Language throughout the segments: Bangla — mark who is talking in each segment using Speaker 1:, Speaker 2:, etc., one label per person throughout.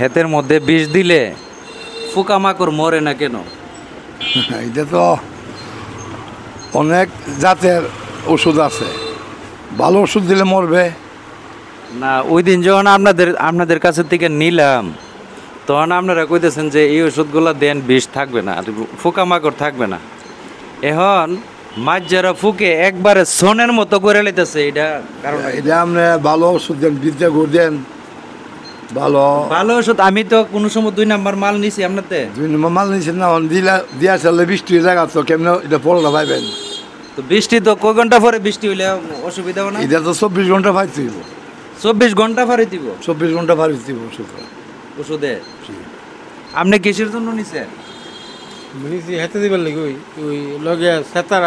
Speaker 1: হেতের মধ্যে বিষ দিলে পোকামাকড় মরে না কেন?
Speaker 2: এটা তো অনেক জাতের ওষুধ আছে, ভালো ওষুধ দিলে মরবে।
Speaker 1: না, ওই দিন যখন আপনাদের কাছে থেকে নিলাম তখন আপনারা কইতেছেন যে এই ওষুধগুলো দেন বিষ থাকবে না আর পোকামাকড় থাকবে না। এখন মাছ যারা ফুকে একবারে সোনের মতো করে লইতেছে, এটা কারণ
Speaker 2: এটা আমরা ভালো ওষুধ দেন, বিদ্যা গুড় দেন, ভালো
Speaker 1: ভালো ওষুধ। আমি তো কোনো সময় 2 নাম্বার মাল নিছি আপনাতে।
Speaker 2: 2 নম্বর মাল নিয়েছেন না, দিয়া চাললে বৃষ্টি হয়ে জায়গা তো কেমন এটা ফলটা পাইবেন।
Speaker 1: তো বৃষ্টি তো কয় ঘন্টা পরে বৃষ্টি হইলে অসুবিধা হবে না?
Speaker 2: এটা তো 24 ঘন্টা পাইতে হইব,
Speaker 1: 24 ঘন্টা পরে দিব
Speaker 2: 24 ঘন্টা পাইতে হইব ওষুধ।
Speaker 1: ওষুধে। আপনি কিসের জন্য নিছেন?
Speaker 3: মিনিছি হেতে দিবার লাগি ওই লগে সেতার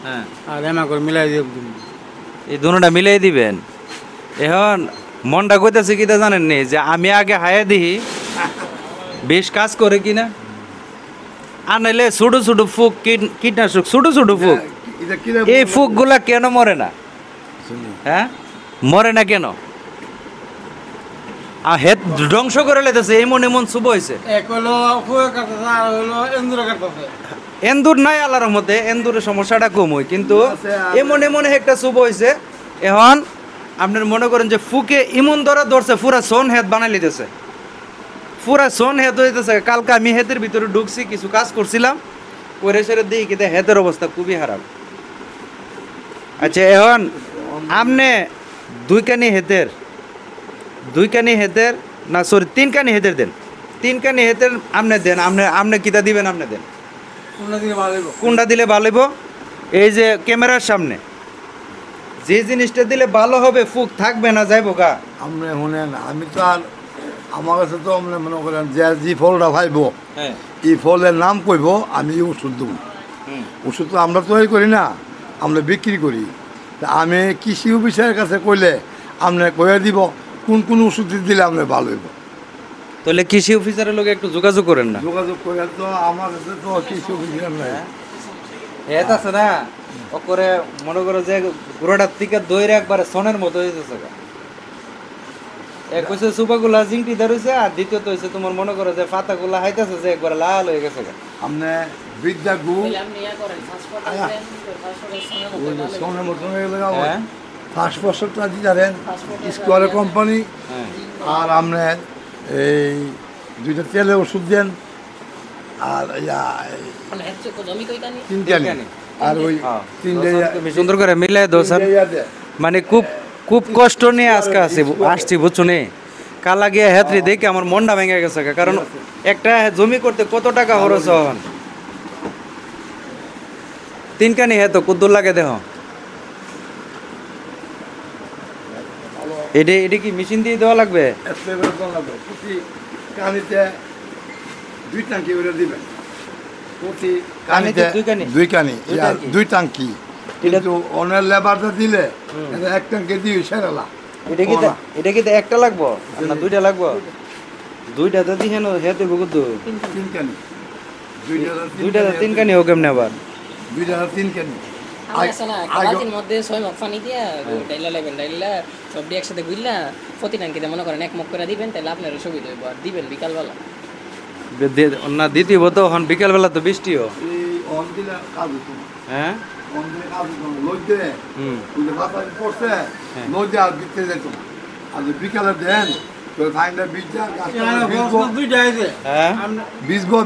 Speaker 1: হ্যাঁ,
Speaker 3: আর এমা করে মিলাই দিয়ে
Speaker 1: এই দুটোটা মিলাই দিবেন। এখন মনটা কইতেছে কিটা জানেন নি, যে আমি আগে হায়া দিই বেশ কাজ করে কিনা, আর নাইলে ছোটো ছোটো ফুক কীটনাশক, ছোটো ছোটো ফুক,
Speaker 2: এটা কি
Speaker 1: এই ফুকগুলা কেন মরে না? হ্যাঁ, মরে না কেন? আর হেড ধ্বংস করে লেতেছে, এমন এমন শুভ হয়েছে।
Speaker 3: এক হলো ফুয়ে কাটতেছে আর হলো এন্দুরে কাটতেছে।
Speaker 1: এন্দুর নাই আল্লাহর মধ্যে, এন্দুরের সমস্যাটা কম হয়, কিন্তু এমন এমন একটা শুভ হয়েছে। এখন আপনার মনে করেন যে ফুকে ইমন ধরছে, পুরা সোন হেদ বানাই লিতেছে, পুরা সোন হেদ হইতেছে। কালকে আমি হেতের ভিতরে ঢুকছি, কিছু কাজ করছিলাম, পরে সেরে দিই কিন্তু হেতের অবস্থা খুবই খারাপ। আচ্ছা, এখন আপনি 2 কানি হেতের না সরি 3 কানি হেতের দেন, 3 কানি হেতের আপনি দেন। আপনি কিতা দিবেন? আপনি দেন
Speaker 3: কোনটা দিলে ভালো হইব?
Speaker 1: কোনটা দিলে ভালো হইব? এই যে ক্যামেরার সামনে যে জিনিসটা দিলে ভালো হবে, ফুক থাকবে না, যাইব গা।
Speaker 2: আমরা শুনেন, আমি তো আর আমার কাছে তো আমরা মনে করেন যে ফলটা পাইব
Speaker 1: হ্যাঁ,
Speaker 2: এই ফলের নাম কইব, আমি ওষুধ দেবো। ওষুধ তো আমরা তৈরি করি না, আমরা বিক্রি করি। তা আমি কৃষি অফিসারের কাছে কইলে আমরা কয়ে দিব কোন কোন ওষুধ দিলে আমরা ভালো হইব।
Speaker 1: তাহলে কৃষি অফিসারের লোক একটু যোগাযোগ করেন না।
Speaker 2: যোগাযোগ করে তো আমার কাছে তো কৃষি অফিসার নাই।
Speaker 1: হেত আছে না, ও করে মনে করো যে গোড়াটার থেকে দইরে একবারে সোনের মতো হয়ে যাচ্ছে গা। এক হচ্ছে সুপাগুলা জিংটি ধরেছে, আর দ্বিতীয়ত হচ্ছে তোমার মনে করো যে পাতাগুলা হাইতেছে যে একবারে লাল হয়ে গেছে গা।
Speaker 2: আপনি বিদ্যা গু সোনের মতন হয়ে গেলে
Speaker 1: হ্যাঁ,
Speaker 2: 5% দিতে পারেন স্কোয়ারের কোম্পানি।
Speaker 1: হ্যাঁ,
Speaker 2: আর আপনার এই 2টা তেলের ওষুধ দেন, আর 3 কানি, আর ওই 3টে
Speaker 1: তুমি সুন্দর করে মিলাই দো স্যার। মানে খুব খুব কষ্ট নিয়ে আজকে আসছি বুঝছো নি। কালা গিয়ে হেতরি দেখে আমার মনটা ভেঙে গেছে গা। কারণ একটা জমি করতে কত টাকা খরচ হন। 3 কানি হেতো কুদ্দুর লাগে দেহ। এটা কি মেশিন দিয়ে দেওয়া লাগবে?
Speaker 2: প্রতি কানিতে 2 টাঙ্কি করে দিবেন, প্রতি
Speaker 1: কানিতে
Speaker 2: কানিতে
Speaker 1: 2 কানি?
Speaker 2: 2 কানি,
Speaker 1: দুই
Speaker 2: আর
Speaker 1: টাঙ্কি?
Speaker 2: 2 টাঙ্কি। কিন্তু অনের লেবারটা দিলে এটা 1 টাঙ্কি দিয়ে সেরালা।
Speaker 1: এটা কি একটা লাগবো না 2টা লাগবো? 2টা তো দিহে না, হেতে বহুত
Speaker 2: 3 কানি,
Speaker 1: 2টা 3 কানি হোক কেমনে আবার?
Speaker 2: 2টা 3 কানি।
Speaker 4: আমার আছে না, একটা বালতির মধ্যে 6 মগ পানি দিয়া ডাইলা লাগবেন, ডাইলা সব দিয়ে একসাথে গুইলা প্রতি টাঙ্কিতে মনে করেন 1 মগ করে দিবেন, তাহলে আপনার সুবিধা হইব। আর দিবেন বিকালবেলা।
Speaker 1: না দিতিব তো, এখন বিকালবেলা তো বৃষ্টিও।
Speaker 2: এই অন দিলে কাজ হতো না।
Speaker 1: হ্যাঁ,
Speaker 2: অন দিলে কাজ হতো না, লই দে ওই যে বাতাস পড়ছে, লই দে আর বিকতে যেত না। আর যদি বিকালে দেন তো ফাইনটা বীজটা
Speaker 3: দুইটা আছে।
Speaker 1: হ্যাঁ,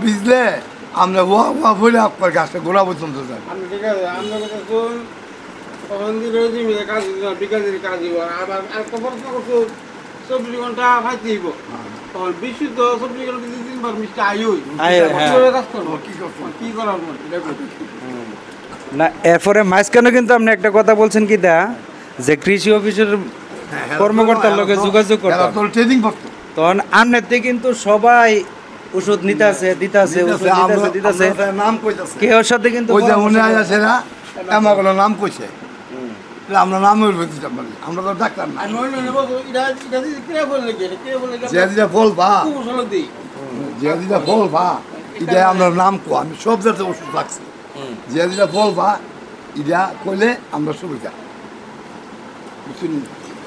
Speaker 2: ভিজলে আমরা ওয়া বলে আপনার গাছটা গোড়া পর্যন্ত যাবে।
Speaker 3: আমি ঠিক আছে, আমরা কথা কোন তখন দিলে জমিতে কাজ দিব, বিকাল দিলে কাজ দিব। আবার একটা প্রশ্ন করছো 24 ঘন্টা ফাইতে দিব, তখন বিশুদ্ধ 24 ঘন্টা 3বার মিষ্টি আইই
Speaker 1: হ্যাঁ।
Speaker 3: কাজ করবো।
Speaker 2: কি করছো?
Speaker 3: কি করার পর এটা করতে
Speaker 1: না এরপরে মাঝখানে কিন্তু আপনি একটা কথা বলছেন কি দা, যে কৃষি অফিসের কর্মকর্তার লোকে যোগাযোগ করতাম,
Speaker 2: ট্রেনিং করতো।
Speaker 1: তখন আমনেতে কিন্তু সবাই ওষুধ নিতে আছে, দিতে আছে, ওষুধ দিতে আছে,
Speaker 2: নাম কইতাছে
Speaker 1: কেউর সাথে কিন্তু
Speaker 2: ওই যে মনে আছে না আমার কোনো নাম কইছে, আমরা নাম দিতাম পারি, আমরা তো ডাক্তার না।
Speaker 3: আর নয় নয় বলতো এটা এটা দিয়ে কে বললে কি কে বললে
Speaker 2: যে দিটা ফল ভা,
Speaker 3: খুব ভালো দেই।
Speaker 2: যে দিটা ফল ভা, এটা আমরা নাম কো, আমি সব জাতের ওষুধ রাখছি। যে দিটা ফল ভা এটা কইলে আমরা সুবিধা বুঝছেন।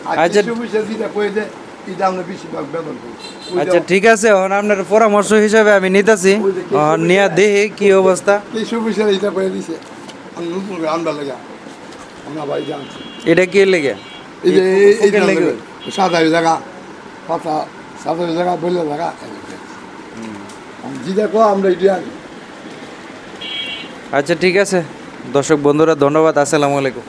Speaker 2: আর
Speaker 1: আচ্ছা।
Speaker 2: কিছু বিষয় যেটা কই যে এটা আমরা বেশিরভাগ ব্যবহার করি।
Speaker 1: আচ্ছা ঠিক আছে, এখন আপনার পরামর্শ হিসাবে আমি নিতেছি, নিয়ে দেখি কি অবস্থা।
Speaker 2: কৃষি অফিসার এটা করে দিছে, আমি নতুন করে আনবার লাগা আমরা বাড়ি জানছি।
Speaker 1: এটা কি লেগে?
Speaker 2: এই যে
Speaker 1: এই
Speaker 2: এই
Speaker 1: ফুকের লেগে?
Speaker 2: সাদা জায়গা পাতা, সাদা জায়গা বললে জায়গা যেটা কো আমরা এটা আনি।
Speaker 1: আচ্ছা ঠিক আছে, দর্শক বন্ধুরা ধন্যবাদ, আসসালামু আলাইকুম।